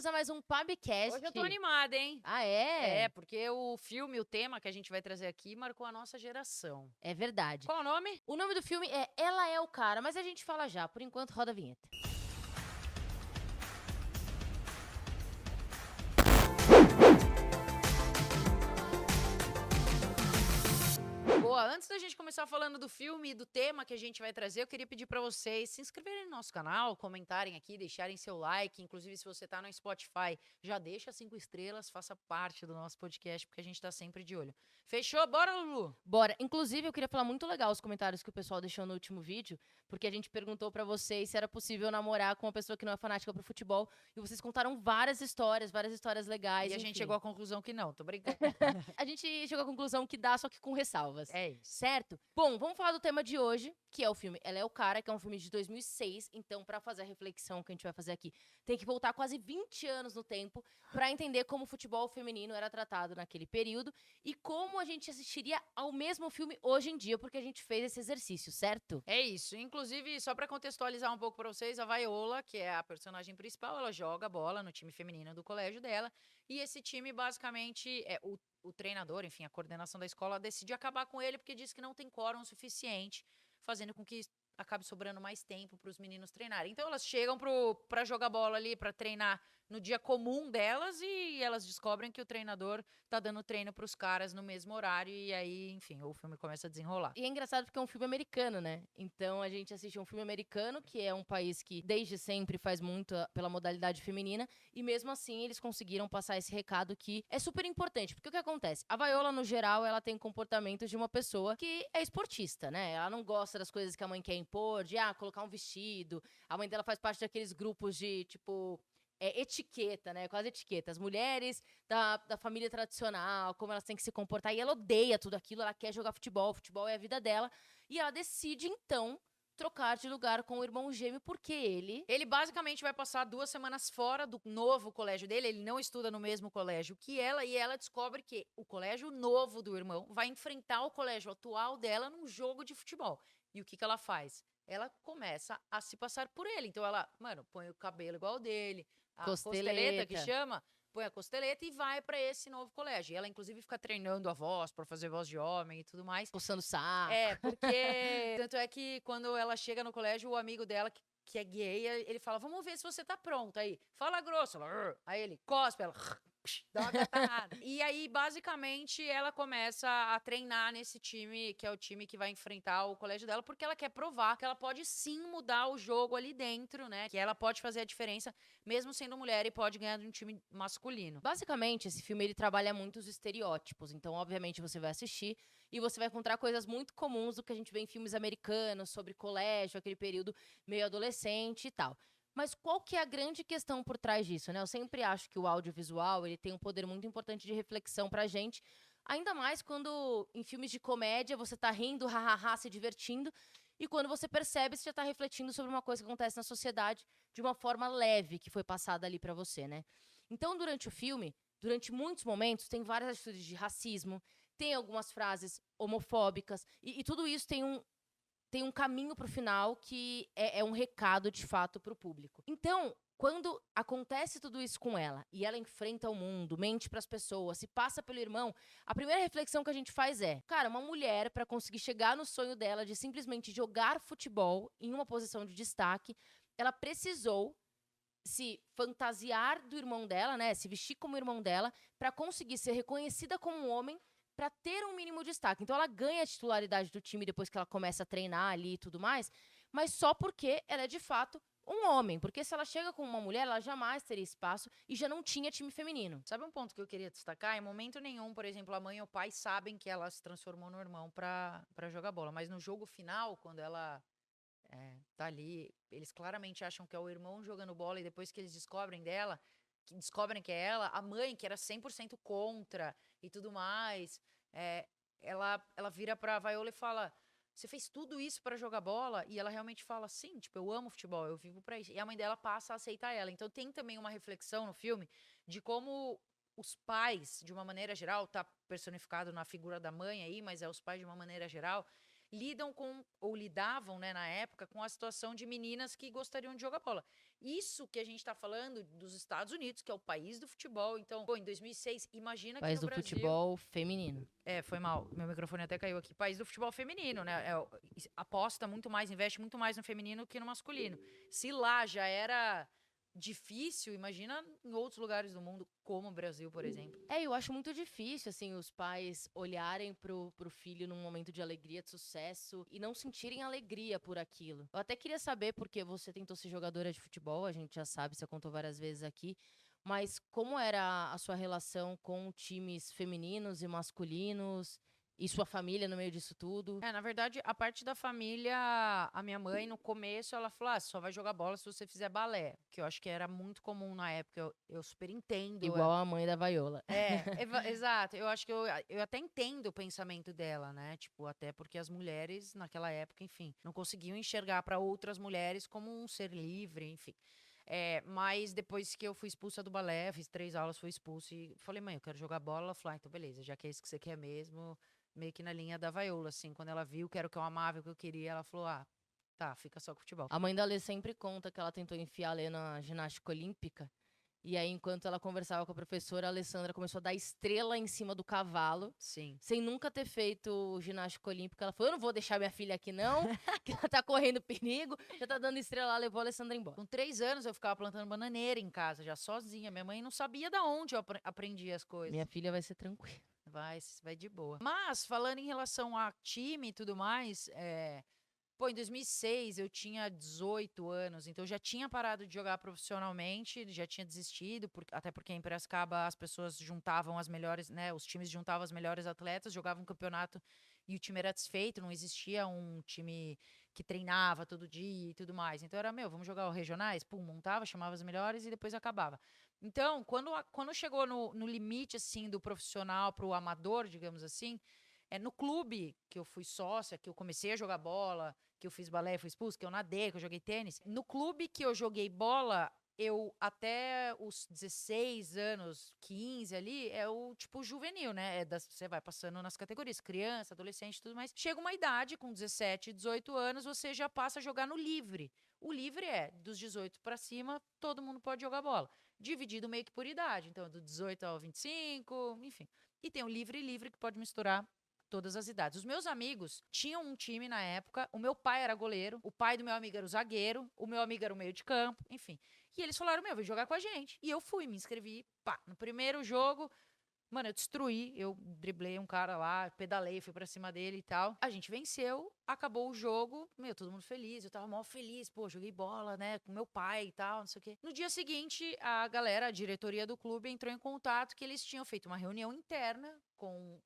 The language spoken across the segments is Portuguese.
bem-vindos a mais um Pabcast. Hoje eu tô animada, hein? Ah, é? É, porque o filme, o tema que a gente vai trazer aqui marcou a nossa geração. É verdade. Qual o nome? O nome do filme é Ela é o Cara, mas a gente fala já. Por enquanto, roda a vinheta. Boa, antes da gente começar falando do filme e do tema que a gente vai trazer, eu queria pedir pra vocês se inscreverem no nosso canal, comentarem aqui, deixarem seu like. Inclusive, se você tá no Spotify, já deixa 5 estrelas, faça parte do nosso podcast, porque a gente tá sempre de olho. Fechou? Bora, Lulu? Bora. Inclusive, eu queria falar muito legal os comentários que o pessoal deixou no último vídeo, porque a gente perguntou pra vocês se era possível namorar com uma pessoa que não é fanática pro futebol, e vocês contaram várias histórias legais, E a gente enfim. chegou à conclusão que não, tô brincando. A gente chegou à conclusão que dá, só que com ressalvas. É isso. Certo? Bom, vamos falar do tema de hoje, que é o filme Ela é o Cara, que é um filme de 2006. Então, pra fazer a reflexão que a gente vai fazer aqui, tem que voltar quase 20 anos no tempo pra entender como o futebol feminino era tratado naquele período e como a gente assistiria ao mesmo filme hoje em dia, porque a gente fez esse exercício, certo? É isso. Inclusive, só pra contextualizar um pouco pra vocês, a Viola, que é a personagem principal, ela joga bola no time feminino do colégio dela. E esse time, basicamente, o treinador, enfim, a coordenação da escola decide acabar com ele porque diz que não tem quórum suficiente, fazendo com que acabe sobrando mais tempo para os meninos treinarem. Então elas chegam pra jogar bola ali, pra treinar no dia comum delas e elas descobrem que o treinador tá dando treino pros caras no mesmo horário e aí, enfim, o filme começa a desenrolar. E é engraçado porque é um filme americano, né? Então a gente assiste um filme americano, que é um país que desde sempre faz muito pela modalidade feminina, e mesmo assim eles conseguiram passar esse recado que é super importante. Porque o que acontece? A Viola, no geral, ela tem comportamentos de uma pessoa que é esportista, né? Ela não gosta das coisas que a mãe quer impor, de colocar um vestido. A mãe dela faz parte daqueles grupos de, tipo, etiqueta, né? Quase etiqueta. As mulheres da família tradicional, como elas têm que se comportar. E ela odeia tudo aquilo, ela quer jogar futebol, futebol é a vida dela. E ela decide, então, trocar de lugar com o irmão gêmeo, porque Ele basicamente vai passar 2 semanas fora do novo colégio dele, ele não estuda no mesmo colégio que ela, e ela descobre que o colégio novo do irmão vai enfrentar o colégio atual dela num jogo de futebol. E o que ela faz? Ela começa a se passar por ele. Então ela, mano, põe o cabelo igual ao dele, a costeleta que costeleta. chama, põe a costeleta e vai pra esse novo colégio. E ela, inclusive, fica treinando a voz pra fazer voz de homem e tudo mais. Coçando o saco. É, porque. Tanto é que quando ela chega no colégio, o amigo dela, que é gay, ele fala: Vamos ver se você tá pronta aí. Fala grosso. Ela, "Arr". Aí ele cospe, ela. Dá uma catarrada. E aí, basicamente, ela começa a treinar nesse time, que é o time que vai enfrentar o colégio dela, porque ela quer provar que ela pode sim mudar o jogo ali dentro, né? Que ela pode fazer a diferença, mesmo sendo mulher, e pode ganhar de um time masculino. Basicamente, esse filme ele trabalha muito os estereótipos. Então, obviamente, você vai assistir e você vai encontrar coisas muito comuns do que a gente vê em filmes americanos, sobre colégio, aquele período meio adolescente e tal. Mas qual que é a grande questão por trás disso, né? Eu sempre acho que o audiovisual, ele tem um poder muito importante de reflexão pra gente, ainda mais quando em filmes de comédia você tá rindo, hahaha, se divertindo, e quando você percebe, você já tá refletindo sobre uma coisa que acontece na sociedade de uma forma leve que foi passada ali pra você, né? Então, durante o filme, durante muitos momentos, tem várias atitudes de racismo, tem algumas frases homofóbicas, e tudo isso tem um caminho pro final que é um recado, de fato, pro público. Então, quando acontece tudo isso com ela, e ela enfrenta o mundo, mente pras pessoas, se passa pelo irmão, a primeira reflexão que a gente faz é, cara, uma mulher, pra conseguir chegar no sonho dela de simplesmente jogar futebol em uma posição de destaque, ela precisou se fantasiar do irmão dela, né, se vestir como o irmão dela, pra conseguir ser reconhecida como um homem, pra ter um mínimo destaque. Então ela ganha a titularidade do time depois que ela começa a treinar ali e tudo mais, mas só porque ela é de fato um homem, porque se ela chega com uma mulher, ela jamais teria espaço e já não tinha time feminino. Sabe um ponto que eu queria destacar? Em momento nenhum, por exemplo, a mãe e o pai sabem que ela se transformou no irmão pra jogar bola. Mas no jogo final, quando ela tá ali, eles claramente acham que é o irmão jogando bola e depois que eles descobrem dela, que descobrem que é ela, a mãe, que era 100% contra e tudo mais, é, ela vira pra Viola e fala: Você fez tudo isso pra jogar bola? E ela realmente fala: Sim, tipo, eu amo futebol, eu vivo pra isso. E a mãe dela passa a aceitar ela. Então tem também uma reflexão no filme de como os pais, de uma maneira geral, tá personificado na figura da mãe aí, mas é os pais de uma maneira geral, lidam com, ou lidavam, né, na época, com a situação de meninas que gostariam de jogar bola. Isso que a gente tá falando dos Estados Unidos, que é o país do futebol. Então, pô, em 2006, imagina que País no do Brasil... futebol feminino. Foi mal. Meu microfone até caiu aqui. País do futebol feminino, né? Aposta muito mais, investe muito mais no feminino que no masculino. Se lá já era difícil, imagina em outros lugares do mundo, como o Brasil, por exemplo. Eu acho muito difícil, assim, os pais olharem pro filho num momento de alegria, de sucesso, e não sentirem alegria por aquilo. Eu até queria saber, porque você tentou ser jogadora de futebol, a gente já sabe, você contou várias vezes aqui, mas como era a sua relação com times femininos e masculinos, e sua família no meio disso tudo? Na verdade, a parte da família, a minha mãe, no começo, ela falou: ah, você só vai jogar bola se você fizer balé. Que eu acho que era muito comum na época. Eu super entendo. Igual a mãe da Vaiola. Exato. Eu acho que eu até entendo o pensamento dela, né? Tipo, até porque as mulheres, naquela época, enfim, não conseguiam enxergar para outras mulheres como um ser livre, enfim. Mas depois que eu fui expulsa do balé, fiz 3 aulas, fui expulsa e falei, mãe, eu quero jogar bola. Ela falou, então beleza, já que é isso que você quer mesmo, meio que na linha da Vaiola, assim. Quando ela viu que era o que eu amava, o que eu queria, ela falou, tá, fica só com futebol. A mãe da Lê sempre conta que ela tentou enfiar a Lê na ginástica olímpica. E aí, enquanto ela conversava com a professora, a Alessandra começou a dar estrela em cima do cavalo. Sim. Sem nunca ter feito ginástica olímpica. Ela falou, eu não vou deixar minha filha aqui não, que ela tá correndo perigo. Já tá dando estrela lá, levou a Alessandra embora. Com 3 anos eu ficava plantando bananeira em casa, já sozinha. Minha mãe não sabia da onde eu aprendi as coisas. Minha filha vai ser tranquila. Vai de boa. Mas, falando em relação a time e tudo mais, em 2006 eu tinha 18 anos, então eu já tinha parado de jogar profissionalmente, já tinha desistido, até porque em Piracicaba as pessoas juntavam as melhores, né? Os times juntavam as melhores atletas, jogavam um campeonato e o time era desfeito, não existia um time que treinava todo dia e tudo mais. Então era, vamos jogar os regionais? Pum, montava, chamava as melhores e depois acabava. Então, quando chegou no limite, assim, do profissional pro amador, digamos assim, no clube que eu fui sócia, que eu comecei a jogar bola, que eu fiz balé, fui expulso, que eu nadei, que eu joguei tênis. No clube que eu joguei bola, eu até os 16 anos, 15 ali, é o tipo juvenil, né? Você vai passando nas categorias, criança, adolescente e tudo mais. Chega uma idade, com 17, 18 anos, você já passa a jogar no livre. O livre é, dos 18 para cima, todo mundo pode jogar bola. Dividido meio que por idade. Então, do 18 ao 25, enfim. E tem o livre que pode misturar todas as idades. Os meus amigos tinham um time na época, o meu pai era goleiro, o pai do meu amigo era o zagueiro, o meu amigo era o meio de campo, enfim. E eles falaram, vem jogar com a gente. E eu fui, me inscrevi, no primeiro jogo, mano, eu destruí, eu driblei um cara lá, pedalei, fui pra cima dele e tal. A gente venceu, acabou o jogo, todo mundo feliz, eu tava mó feliz, joguei bola, né, com meu pai e tal, não sei o quê. No dia seguinte, a diretoria do clube entrou em contato que eles tinham feito uma reunião interna com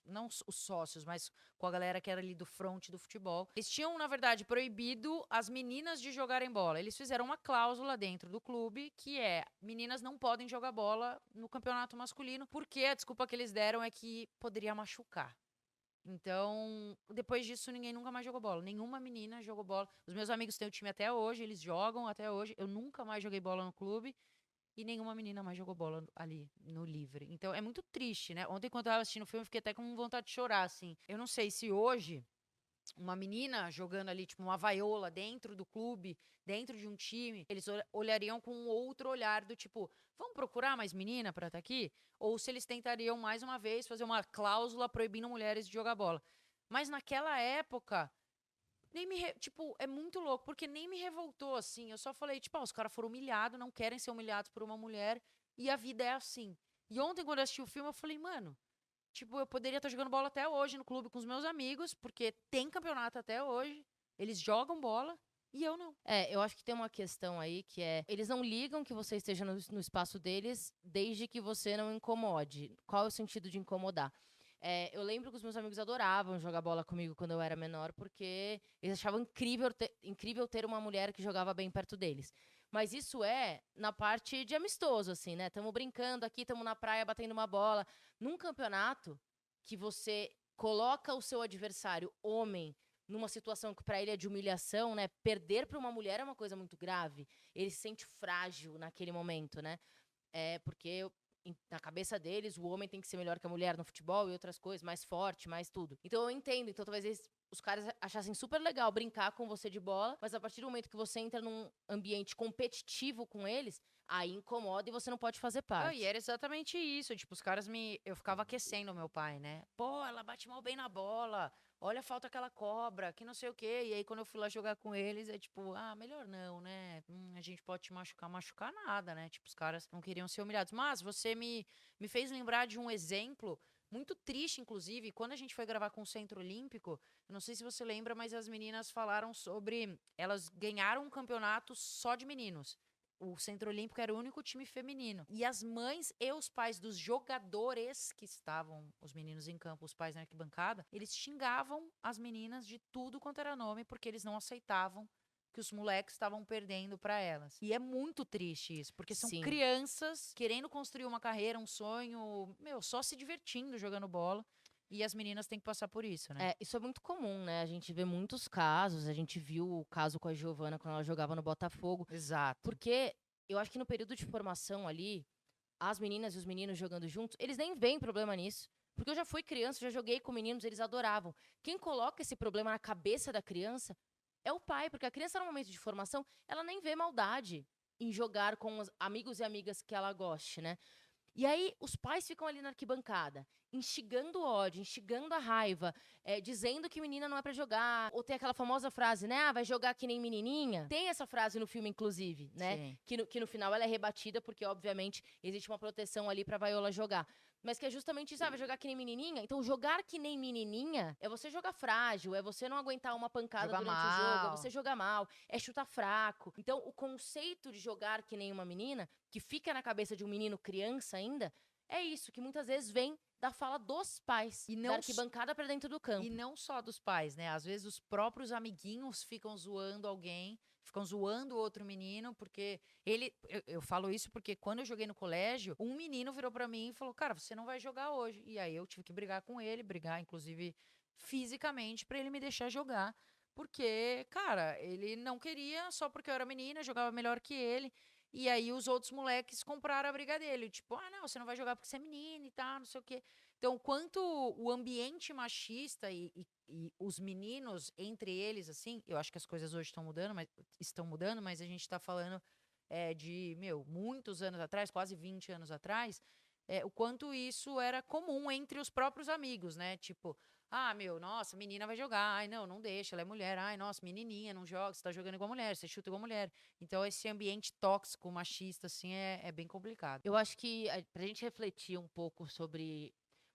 não os sócios, mas com a galera que era ali do front do futebol. Eles tinham, na verdade, proibido as meninas de jogarem bola. Eles fizeram uma cláusula dentro do clube que meninas não podem jogar bola no campeonato masculino, porque a desculpa que eles deram é que poderia machucar. Então, depois disso, ninguém nunca mais jogou bola. Nenhuma menina jogou bola. Os meus amigos têm o time até hoje, eles jogam até hoje. Eu nunca mais joguei bola no clube. E nenhuma menina mais jogou bola ali no livre. Então é muito triste, né? Ontem, quando eu tava assistindo o filme, eu fiquei até com vontade de chorar, assim. Eu não sei se hoje uma menina jogando ali, tipo, uma vaiola dentro do clube, dentro de um time, eles olhariam com um outro olhar do tipo, vamos procurar mais menina pra estar aqui? Ou se eles tentariam mais uma vez fazer uma cláusula proibindo mulheres de jogar bola. Mas naquela época, é muito louco, porque nem me revoltou, assim. Eu só falei, os caras foram humilhados, não querem ser humilhados por uma mulher, e a vida é assim. E ontem, quando eu assisti o filme, eu falei, mano, eu poderia estar jogando bola até hoje no clube com os meus amigos, porque tem campeonato até hoje, eles jogam bola, e eu não. Eu acho que tem uma questão aí que eles não ligam que você esteja no espaço deles, desde que você não incomode. Qual é o sentido de incomodar? Eu lembro que os meus amigos adoravam jogar bola comigo quando eu era menor, porque eles achavam incrível ter uma mulher que jogava bem perto deles. Mas isso na parte de amistoso, assim, né? Tamo brincando aqui, tamo na praia batendo uma bola. Num campeonato que você coloca o seu adversário, homem, numa situação que pra ele é de humilhação, né? Perder pra uma mulher é uma coisa muito grave. Ele se sente frágil naquele momento, né? Porque na cabeça deles, o homem tem que ser melhor que a mulher no futebol e outras coisas, mais forte, mais tudo. Então eu entendo. Então talvez os caras achassem super legal brincar com você de bola, mas a partir do momento que você entra num ambiente competitivo com eles, aí incomoda e você não pode fazer E parte. era exatamente isso. Tipo, os caras me. Eu ficava aquecendo o meu pai, né? Pô, ela bate mal bem na bola. Olha a falta que ela cobra, que não sei o quê. E aí, quando eu fui lá jogar com eles, é tipo, melhor não, né? A gente pode te machucar, machucar nada, né? Tipo, os caras não queriam ser humilhados. Mas você me fez lembrar de um exemplo muito triste, inclusive, quando a gente foi gravar com o Centro Olímpico. Eu não sei se você lembra, mas as meninas falaram sobre. Elas ganharam um campeonato só de meninos. O Centro Olímpico era o único time feminino. E as mães e os pais dos jogadores que estavam, os meninos em campo, os pais na arquibancada, eles xingavam as meninas de tudo quanto era nome, porque eles não aceitavam que os moleques estavam perdendo pra elas. E é muito triste isso, porque são Sim. crianças querendo construir uma carreira, um sonho, só se divertindo jogando bola. E as meninas têm que passar por isso, né? Isso é muito comum, né? A gente vê muitos casos. A gente viu o caso com a Giovana quando ela jogava no Botafogo. Exato. Porque eu acho que no período de formação ali, as meninas e os meninos jogando juntos, eles nem veem problema nisso. Porque eu já fui criança, já joguei com meninos, eles adoravam. Quem coloca esse problema na cabeça da criança é o pai, porque a criança no momento de formação, ela nem vê maldade em jogar com os amigos e amigas que ela goste, né? E aí, os pais ficam ali na arquibancada, instigando o ódio, instigando a raiva, dizendo que menina não é pra jogar. Ou tem aquela famosa frase, né? Vai jogar que nem menininha. Tem essa frase no filme, inclusive, né? Sim. Que no final ela é rebatida, porque, obviamente, existe uma proteção ali pra Viola jogar. Mas que é justamente isso, vai jogar que nem menininha? Então, jogar que nem menininha é você jogar frágil, é você não aguentar uma pancada Jogar durante o jogo, é mal. você jogar mal, é chutar fraco. Então, o conceito de jogar que nem uma menina, que fica na cabeça de um menino criança ainda, é isso, que muitas vezes vem da fala dos pais, E da não arquibancada pra dentro do campo. E não só dos pais, né? Às vezes os próprios amiguinhos ficam zoando alguém, ficam zoando outro menino, porque ele. Eu falo isso porque quando eu joguei no colégio, um menino virou pra mim e falou: Cara, você não vai jogar hoje. E aí eu tive que brigar com ele, brigar, inclusive, fisicamente, pra ele me deixar jogar. Porque, cara, ele não queria só porque eu era menina, jogava melhor que ele. E aí os outros moleques compraram a briga dele. Tipo, não, você não vai jogar porque você é menina e tal, não sei o quê. Então, quanto o ambiente machista e os meninos entre eles, assim, eu acho que as coisas hoje estão mudando, mas a gente está falando de, muitos anos atrás, quase 20 anos atrás, o quanto isso era comum entre os próprios amigos, né? Tipo, nossa, menina vai jogar, ai, não deixa, ela é mulher, ai, nossa, menininha, não joga, você tá jogando igual mulher, você chuta igual mulher. Então, esse ambiente tóxico, machista, assim, é bem complicado. Eu acho que pra gente refletir um pouco sobre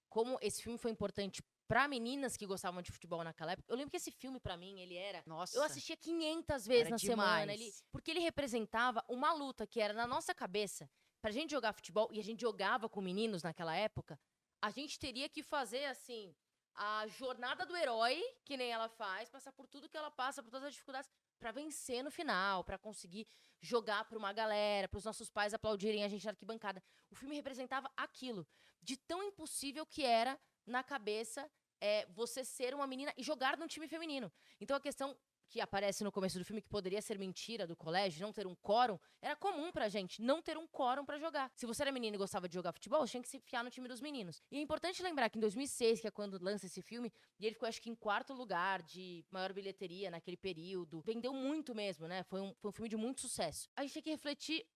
como esse filme foi importante pra meninas que gostavam de futebol naquela época. Eu lembro que esse filme, pra mim, ele era. Eu Nossa, assistia 500 vezes era na semana. demais. Porque ele representava uma luta que era na nossa cabeça. Pra gente jogar futebol, e a gente jogava com meninos naquela época, a gente teria que fazer, assim, a jornada do herói, que nem ela faz, passar por tudo que ela passa, por todas as dificuldades, pra vencer no final, pra conseguir jogar pra uma galera, pros nossos pais aplaudirem a gente na arquibancada. O filme representava aquilo, de tão impossível que era na cabeça você ser uma menina e jogar num time feminino. Então a questão que aparece no começo do filme, que poderia ser mentira do colégio, não ter um quórum, era comum pra gente não ter um quórum pra jogar. Se você era menina e gostava de jogar futebol, tinha que se enfiar no time dos meninos. E é importante lembrar que em 2006, que é quando lança esse filme, e ele ficou acho que em 4º lugar de maior bilheteria naquele período, vendeu muito mesmo, né? Foi um filme de muito sucesso. A gente tem que refletir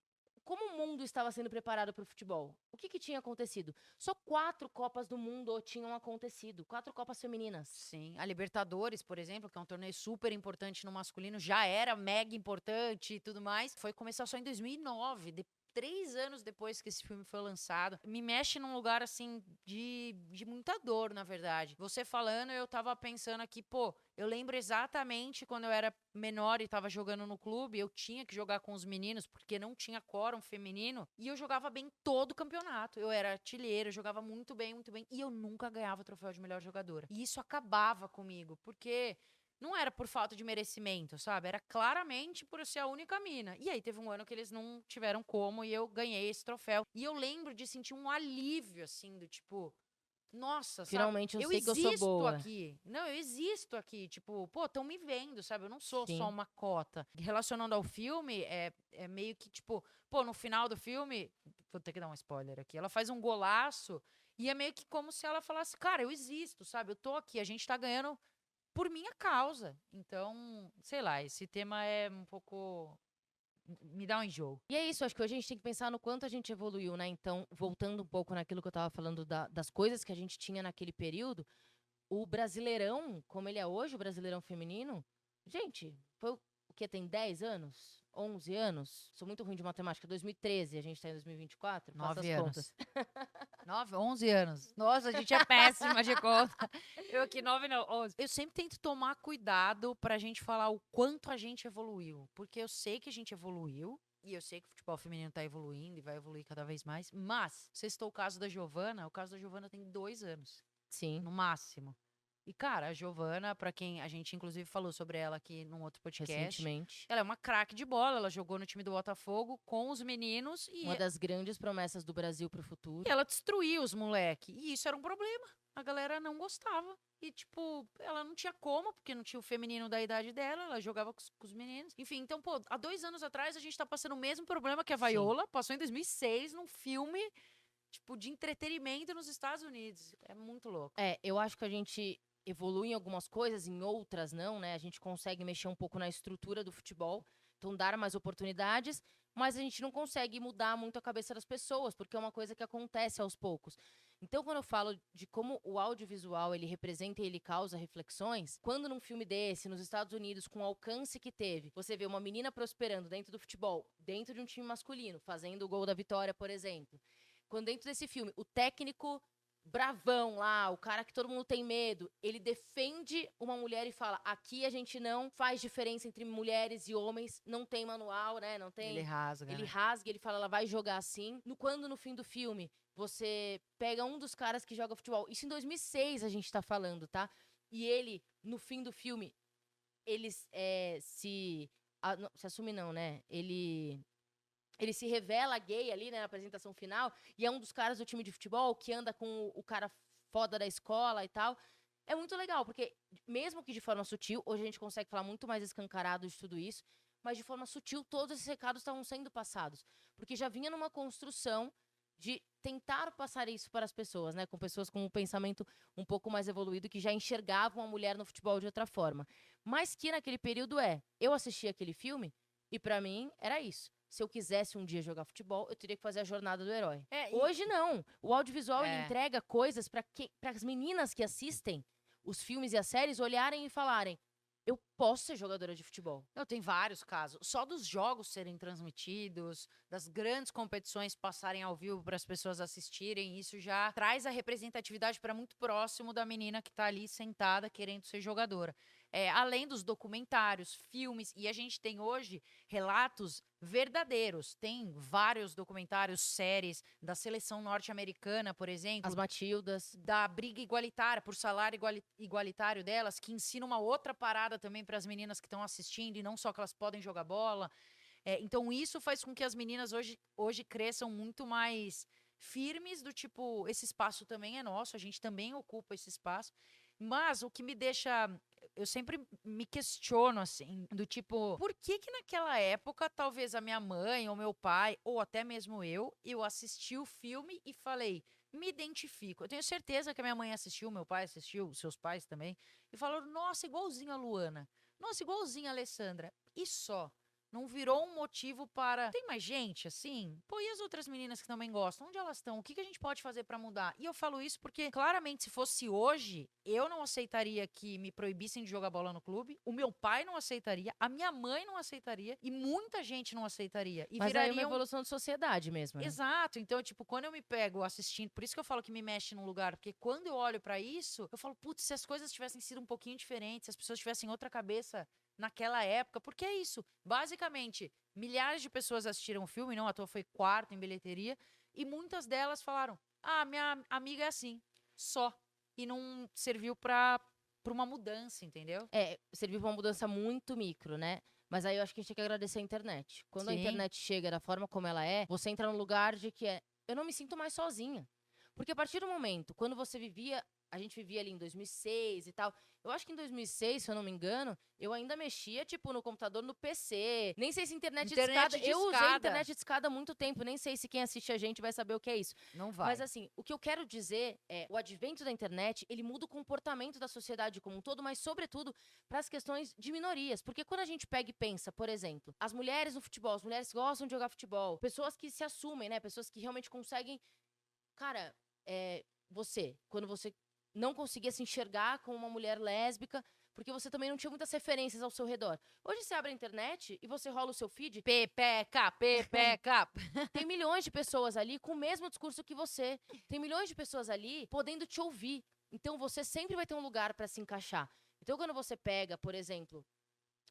como o mundo estava sendo preparado para o futebol. O que tinha acontecido? Só 4 Copas do Mundo tinham acontecido. 4 Copas femininas. Sim, a Libertadores, por exemplo, que é um torneio super importante no masculino, já era mega importante e tudo mais. Foi começar só em 2009, 3 anos depois que esse filme foi lançado. Me mexe num lugar, assim, de muita dor, na verdade. Você falando, eu tava pensando aqui, pô, eu lembro exatamente quando eu era menor e tava jogando no clube, eu tinha que jogar com os meninos, porque não tinha quórum feminino, e eu jogava bem todo o campeonato. Eu era artilheira, eu jogava muito bem, e eu nunca ganhava o troféu de melhor jogadora. E isso acabava comigo, porque não era por falta de merecimento, sabe? Era claramente por eu ser a única mina. E aí teve um ano que eles não tiveram como e eu ganhei esse troféu. E eu lembro de sentir um alívio, assim, do tipo, nossa, sabe? Finalmente eu Eu sei que eu sou existo boa. aqui. Não, eu existo aqui. Tipo, pô, estão me vendo, sabe? Eu não sou Sim. só uma cota. Relacionando ao filme, é meio que, tipo, pô, no final do filme, vou ter que dar um spoiler aqui, ela faz um golaço e é meio que como se ela falasse, cara, eu existo, sabe? Eu tô aqui, a gente tá ganhando por minha causa. Então, sei lá, esse tema é um pouco. Me dá um enjoo. E é isso, acho que hoje a gente tem que pensar no quanto a gente evoluiu, né? Então, voltando um pouco naquilo que eu tava falando das coisas que a gente tinha naquele período, o Brasileirão, como ele é hoje, o Brasileirão feminino, gente, foi o que tem 10 anos? 11 anos? Sou muito ruim de matemática. 2013, a gente tá em 2024? Faça as 9 contas. anos. 9, 11 anos. Nossa, a gente é péssima de conta. Eu aqui, 9 não, 11. Eu sempre tento tomar cuidado pra gente falar o quanto a gente evoluiu. Porque eu sei que a gente evoluiu. E eu sei que o futebol feminino tá evoluindo e vai evoluir cada vez mais. Mas, você citou o caso da Giovana. O caso da Giovana tem 2 anos, Sim, no máximo. E, cara, a Giovana, pra quem a gente inclusive falou sobre ela aqui num outro podcast, recentemente. ela é uma craque de bola. Ela jogou no time do Botafogo com os meninos Uma das grandes promessas do Brasil pro futuro. e ela destruía os moleque. E isso era um problema. A galera não gostava. E, tipo, ela não tinha como, porque não tinha o feminino da idade dela, ela jogava com os meninos. Enfim, então, pô, há 2 anos atrás a gente tá passando o mesmo problema que a Sim. Viola passou em 2006 num filme, tipo, de entretenimento nos Estados Unidos. É muito louco. É, eu acho que a gente evolui em algumas coisas, em outras não, né? A gente consegue mexer um pouco na estrutura do futebol, então dar mais oportunidades, mas a gente não consegue mudar muito a cabeça das pessoas, porque é uma coisa que acontece aos poucos. Então, quando eu falo de como o audiovisual ele representa e ele causa reflexões, quando num filme desse, nos Estados Unidos, com o alcance que teve, você vê uma menina prosperando dentro do futebol, dentro de um time masculino, fazendo o gol da vitória, por exemplo. Quando dentro desse filme, o técnico bravão lá, o cara que todo mundo tem medo, ele defende uma mulher e fala: aqui a gente não faz diferença entre mulheres e homens, não tem manual, né? Não tem. Ele rasga, Ele né? rasga, ele fala, ela vai jogar assim. Quando no fim do filme você pega um dos caras que joga futebol, isso em 2006 a gente tá falando, tá? E ele, no fim do filme, ele se assume não, né? Ele se revela gay ali, né, na apresentação final, e é um dos caras do time de futebol que anda com o cara foda da escola e tal. É muito legal, porque mesmo que de forma sutil, hoje a gente consegue falar muito mais escancarado de tudo isso, mas de forma sutil todos esses recados estavam sendo passados, porque já vinha numa construção de tentar passar isso para as pessoas, né, com pessoas com um pensamento um pouco mais evoluído que já enxergavam a mulher no futebol de outra forma. Mas que naquele período eu assisti aquele filme e pra mim era isso. Se eu quisesse um dia jogar futebol, eu teria que fazer a jornada do herói. Hoje não. O audiovisual ele entrega coisas para as meninas que assistem os filmes e as séries olharem e falarem: eu posso ser jogadora de futebol. Não, tem vários casos. Só dos jogos serem transmitidos, das grandes competições passarem ao vivo para as pessoas assistirem, isso já traz a representatividade para muito próximo da menina que está ali sentada querendo ser jogadora. Além dos documentários, filmes, e a gente tem hoje relatos verdadeiros. Tem vários documentários, séries da seleção norte-americana, por exemplo, As Matildas. da briga igualitária, por salário igualitário delas, que ensina uma outra parada também para as meninas que estão assistindo, e não só que elas podem jogar bola. Então, isso faz com que as meninas hoje cresçam muito mais firmes, do tipo, esse espaço também é nosso, a gente também ocupa esse espaço. Mas o que me deixa. Eu sempre me questiono, assim, do tipo, por que que naquela época, talvez a minha mãe, ou meu pai, ou até mesmo eu assisti o filme e falei, me identifico. Eu tenho certeza que a minha mãe assistiu, meu pai assistiu, seus pais também, e falaram, nossa, igualzinho a Luana. Nossa, igualzinho a Alessandra. E só. Não virou um motivo para. Tem mais gente assim? Pô, e as outras meninas que também gostam? Onde elas estão? O que que a gente pode fazer pra mudar? E eu falo isso porque, claramente, se fosse hoje, eu não aceitaria que me proibissem de jogar bola no clube. O meu pai não aceitaria. A minha mãe não aceitaria. E muita gente não aceitaria. E Mas aí é uma viraria um. evolução de sociedade mesmo, né? Exato. Então, tipo, quando eu me pego assistindo, por isso que eu falo que me mexe num lugar, porque quando eu olho pra isso, eu falo, putz, se as coisas tivessem sido um pouquinho diferentes, se as pessoas tivessem outra cabeça naquela época, porque é isso. Basicamente, milhares de pessoas assistiram o filme, não à toa foi quarto em bilheteria, e muitas delas falaram: "Ah, minha amiga é assim", só. E não serviu pra uma mudança, entendeu? Serviu pra uma mudança muito micro, né? Mas aí eu acho que a gente tem que agradecer a internet. Quando a Sim. internet chega da forma como ela é, você entra num lugar de que eu não me sinto mais sozinha. Porque a partir do momento, quando você vivia, a gente vivia ali em 2006 e tal. Eu acho que em 2006, se eu não me engano, eu ainda mexia, tipo, no computador, no PC. Nem sei se internet de escada. Internet de Eu usei escada. internet de escada há muito tempo. Nem sei se quem assiste a gente vai saber o que é isso. Não Mas vai. assim, o que eu quero dizer é, o advento da internet, ele muda o comportamento da sociedade como um todo, mas sobretudo para as questões de minorias. Porque quando a gente pega e pensa, por exemplo, as mulheres no futebol, as mulheres que gostam de jogar futebol, pessoas que se assumem, né? Pessoas que realmente conseguem. Cara, quando você não conseguia se enxergar como uma mulher lésbica, porque você também não tinha muitas referências ao seu redor. Hoje você abre a internet e você rola o seu feed, Pepeca, pepeca. tem milhões de pessoas ali com o mesmo discurso que você. Tem milhões de pessoas ali podendo te ouvir. Então você sempre vai ter um lugar pra se encaixar. Então quando você pega, por exemplo,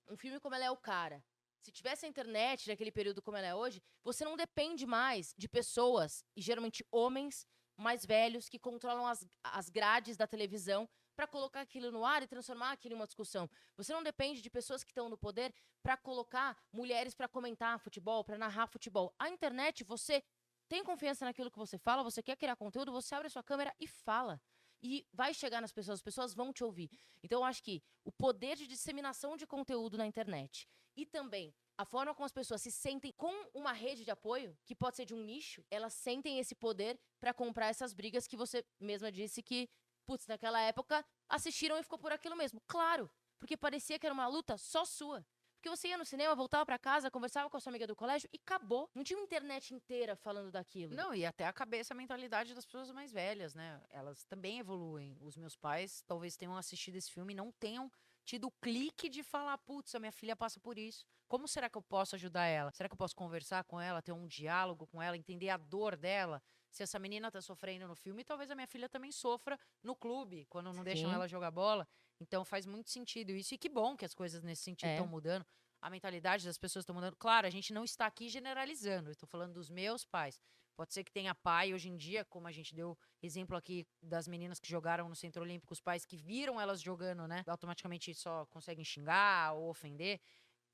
um filme como Ela é o Cara, se tivesse a internet naquele período como ela é hoje, você não depende mais de pessoas, e geralmente homens mais velhos, que controlam as grades da televisão para colocar aquilo no ar e transformar aquilo em uma discussão. Você não depende de pessoas que estão no poder para colocar mulheres para comentar futebol, para narrar futebol. A internet, você tem confiança naquilo que você fala, você quer criar conteúdo, você abre a sua câmera e fala. E vai chegar nas pessoas, as pessoas vão te ouvir. Então, eu acho que o poder de disseminação de conteúdo na internet e também a forma como as pessoas se sentem com uma rede de apoio, que pode ser de um nicho, elas sentem esse poder para comprar essas brigas que você mesma disse que, putz, naquela época assistiram e ficou por aquilo mesmo. Claro, porque parecia que era uma luta só sua. Porque você ia no cinema, voltava pra casa, conversava com a sua amiga do colégio e acabou. Não tinha uma internet inteira falando daquilo. Não, e até a cabeça, a mentalidade das pessoas mais velhas, né? Elas também evoluem. Os meus pais talvez tenham assistido esse filme e não tenham tido o clique de falar, putz, a minha filha passa por isso. Como será que eu posso ajudar ela? Será que eu posso conversar com ela, ter um diálogo com ela, entender a dor dela? Se essa menina tá sofrendo no filme, talvez a minha filha também sofra no clube, quando não deixam Sim. ela jogar bola. Então faz muito sentido isso. E que bom que as coisas nesse sentido É. estão mudando. A mentalidade das pessoas estão mudando. Claro, a gente não está aqui generalizando. Eu estou falando dos meus pais. Pode ser que tenha pai hoje em dia, como a gente deu exemplo aqui das meninas que jogaram no Centro Olímpico, os pais que viram elas jogando, né? Automaticamente só conseguem xingar ou ofender.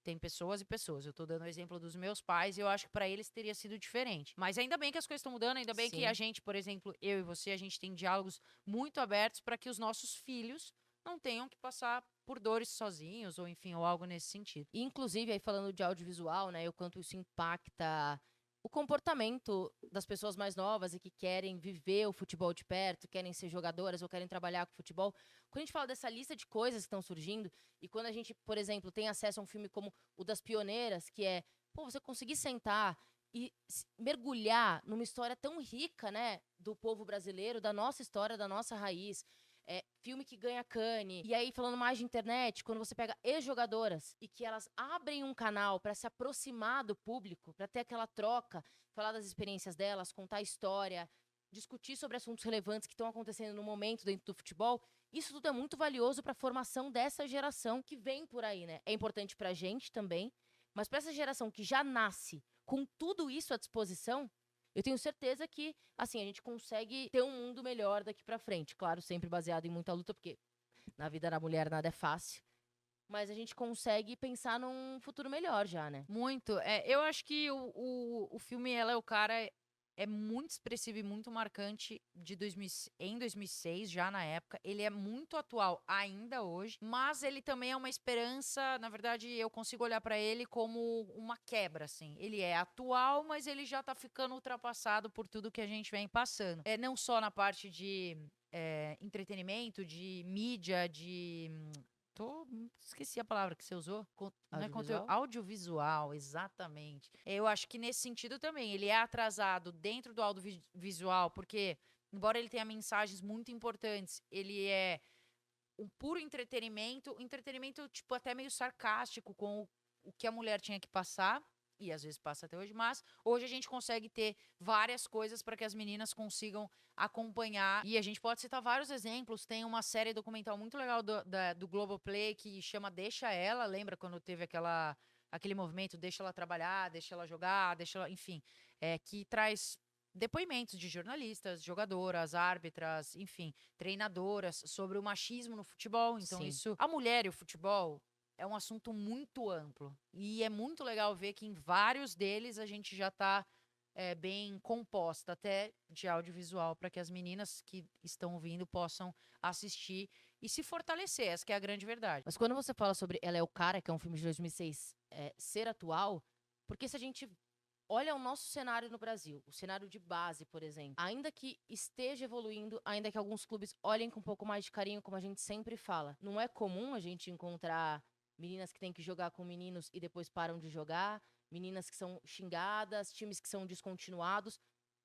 Tem pessoas e pessoas. Eu tô dando o exemplo dos meus pais e eu acho que pra eles teria sido diferente. Mas ainda bem que as coisas estão mudando, ainda bem que a Sim. gente, por exemplo, eu e você, a gente tem diálogos muito abertos para que os nossos filhos não tenham que passar por dores sozinhos ou enfim, ou algo nesse sentido. E, inclusive, aí falando de audiovisual, né, o quanto isso impacta o comportamento das pessoas mais novas e que querem viver o futebol de perto, querem ser jogadoras ou querem trabalhar com futebol. Quando a gente fala dessa lista de coisas que estão surgindo, e quando a gente, por exemplo, tem acesso a um filme como o das Pioneiras, que é, pô, você conseguir sentar e mergulhar numa história tão rica, né, do povo brasileiro, da nossa história, da nossa raiz, filme que ganha Cannes. E aí, falando mais de internet, quando você pega ex-jogadoras e que elas abrem um canal para se aproximar do público, para ter aquela troca, falar das experiências delas, contar a história, discutir sobre assuntos relevantes que estão acontecendo no momento dentro do futebol, isso tudo é muito valioso para a formação dessa geração que vem por aí, né? É importante para a gente também, mas para essa geração que já nasce com tudo isso à disposição, eu tenho certeza que, assim, a gente consegue ter um mundo melhor daqui pra frente. Claro, sempre baseado em muita luta, porque na vida da mulher nada é fácil. Mas a gente consegue pensar num futuro melhor já, né? Muito. Eu acho que o filme Ela é o Cara é muito expressivo e muito marcante em 2006, já na época. Ele é muito atual ainda hoje, mas ele também é uma esperança. Na verdade, eu consigo olhar pra ele como uma quebra, assim. Ele é atual, mas ele já tá ficando ultrapassado por tudo que a gente vem passando. Não só na parte de entretenimento, de mídia, de esqueci a palavra que você usou. Não é conteúdo, Audiovisual? audiovisual, exatamente. Eu acho que nesse sentido também, ele é atrasado dentro do audiovisual, porque, embora ele tenha mensagens muito importantes, ele é um puro entretenimento, tipo, até meio sarcástico com o que a mulher tinha que passar. E às vezes passa até hoje, mas hoje a gente consegue ter várias coisas para que as meninas consigam acompanhar. E a gente pode citar vários exemplos. Tem uma série documental muito legal do Globoplay que chama Deixa Ela. Lembra quando teve aquele movimento Deixa Ela Trabalhar, Deixa Ela Jogar, Deixa Ela... Enfim, que traz depoimentos de jornalistas, jogadoras, árbitras, enfim, treinadoras sobre o machismo no futebol. Então Sim. isso... A mulher e o futebol é um assunto muito amplo. E é muito legal ver que em vários deles a gente já está bem composta, até de audiovisual, para que as meninas que estão ouvindo possam assistir e se fortalecer. Essa que é a grande verdade. Mas quando você fala sobre Ela é o Cara, que é um filme de 2006, ser atual, porque se a gente olha o nosso cenário no Brasil, o cenário de base, por exemplo, ainda que esteja evoluindo, ainda que alguns clubes olhem com um pouco mais de carinho, como a gente sempre fala, não é comum a gente encontrar meninas que têm que jogar com meninos e depois param de jogar, meninas que são xingadas, times que são descontinuados,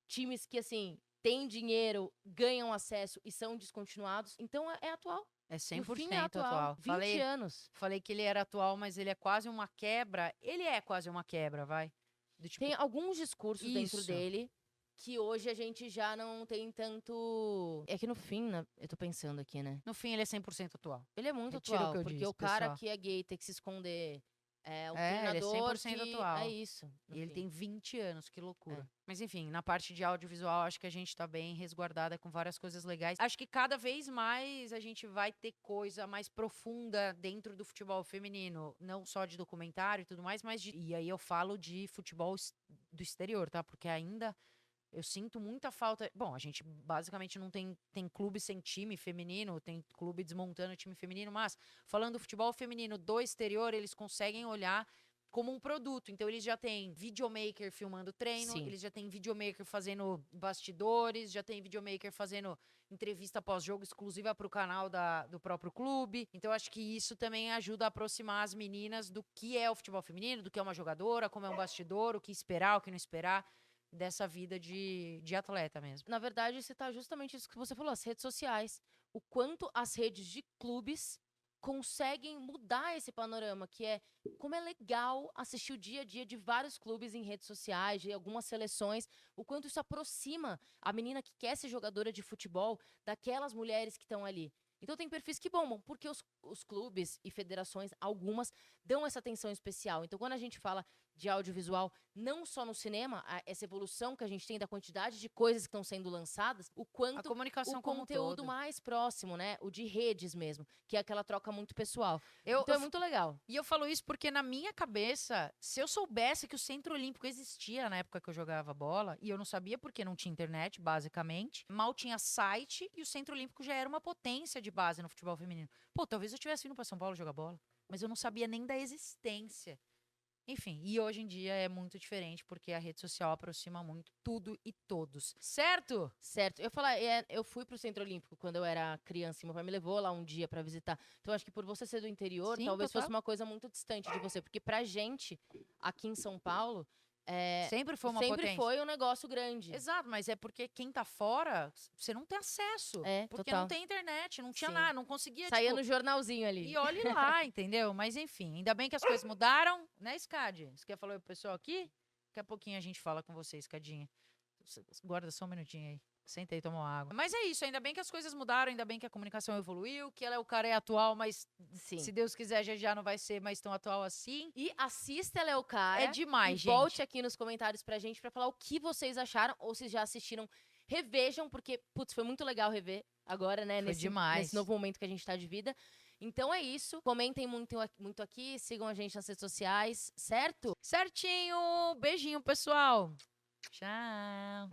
times que, assim, têm dinheiro, ganham acesso e são descontinuados. Então, é atual. É O 100% fim é atual. 20 anos. Falei que ele era atual, mas ele é quase uma quebra. Ele é quase uma quebra, vai. Do tipo, Tem alguns discursos dentro Isso. dele que hoje a gente já não tem tanto... É que no fim, né, eu tô pensando aqui, né? no fim, ele é 100% atual. Ele é muito Retiro o atual, que eu porque disse, o cara pessoal. que é gay tem que se esconder. O Ele é treinador 100% que... atual. É isso. no E ele fim. tem 20 anos, que loucura. Mas enfim, na parte de audiovisual, acho que a gente tá bem resguardada com várias coisas legais. Acho que cada vez mais a gente vai ter coisa mais profunda dentro do futebol feminino. Não só de documentário e tudo mais, mas E aí eu falo de futebol do exterior, tá? Porque ainda eu sinto muita falta. Bom, a gente basicamente não tem clube sem time feminino, tem clube desmontando o time feminino, mas falando do futebol feminino do exterior, eles conseguem olhar como um produto. Então, eles já têm videomaker filmando treino, Sim. eles já têm videomaker fazendo bastidores, já tem videomaker fazendo entrevista pós-jogo exclusiva para o canal do próprio clube. Então, acho que isso também ajuda a aproximar as meninas do que é o futebol feminino, do que é uma jogadora, como é um bastidor, o que esperar, o que não esperar dessa vida de atleta mesmo. Na verdade, você tá justamente isso que você falou, as redes sociais. O quanto as redes de clubes conseguem mudar esse panorama, que é como é legal assistir o dia a dia de vários clubes em redes sociais, de algumas seleções, o quanto isso aproxima a menina que quer ser jogadora de futebol daquelas mulheres que estão ali. Então tem perfis que bombam, porque os clubes e federações, algumas, dão essa atenção especial. Então quando a gente fala de audiovisual, não só no cinema, essa evolução que a gente tem da quantidade de coisas que estão sendo lançadas, o A quanto comunicação o como um conteúdo todo. mais próximo, né? O de redes mesmo, que é aquela troca muito pessoal. Eu, Então eu é muito legal. E eu falo isso porque na minha cabeça, se eu soubesse que o Centro Olímpico existia na época que eu jogava bola, e eu não sabia porque não tinha internet, basicamente, mal tinha site e o Centro Olímpico já era uma potência de base no futebol feminino. Pô, talvez eu tivesse vindo pra São Paulo jogar bola, mas eu não sabia nem da existência. Enfim, e hoje em dia é muito diferente porque a rede social aproxima muito tudo e todos. Certo? Certo. Eu fui pro Centro Olímpico quando eu era criança e meu pai me levou lá um dia pra visitar. Então acho que por você ser do interior, Sim, talvez total. fosse uma coisa muito distante de você, porque pra gente aqui em São Paulo, Sempre foi uma sempre potência. foi um negócio grande. Exato, mas é porque quem tá fora, você não tem acesso. Porque total. não tem internet, não tinha Sim. nada, não conseguia, Saía tipo, no jornalzinho ali. E olhe lá, entendeu? Mas enfim, ainda bem que as coisas mudaram, né, Scad? Você quer falar pro pessoal aqui? Daqui a pouquinho a gente fala com você, Scadinha. Guarda só um minutinho aí. Senta aí, toma uma água. Mas é isso, ainda bem que as coisas mudaram, ainda bem que a comunicação evoluiu, que ela é o cara é atual, mas Sim. se Deus quiser já não vai ser mais tão atual assim. E assista Ela é o Cara. É demais, e gente. volte aqui nos comentários pra gente pra falar o que vocês acharam, ou se já assistiram. Revejam, porque, putz, foi muito legal rever agora, né? Foi demais. Nesse novo momento que a gente tá de vida. Então é isso. Comentem muito aqui, sigam a gente nas redes sociais, certo? Certinho! Beijinho, pessoal! Tchau!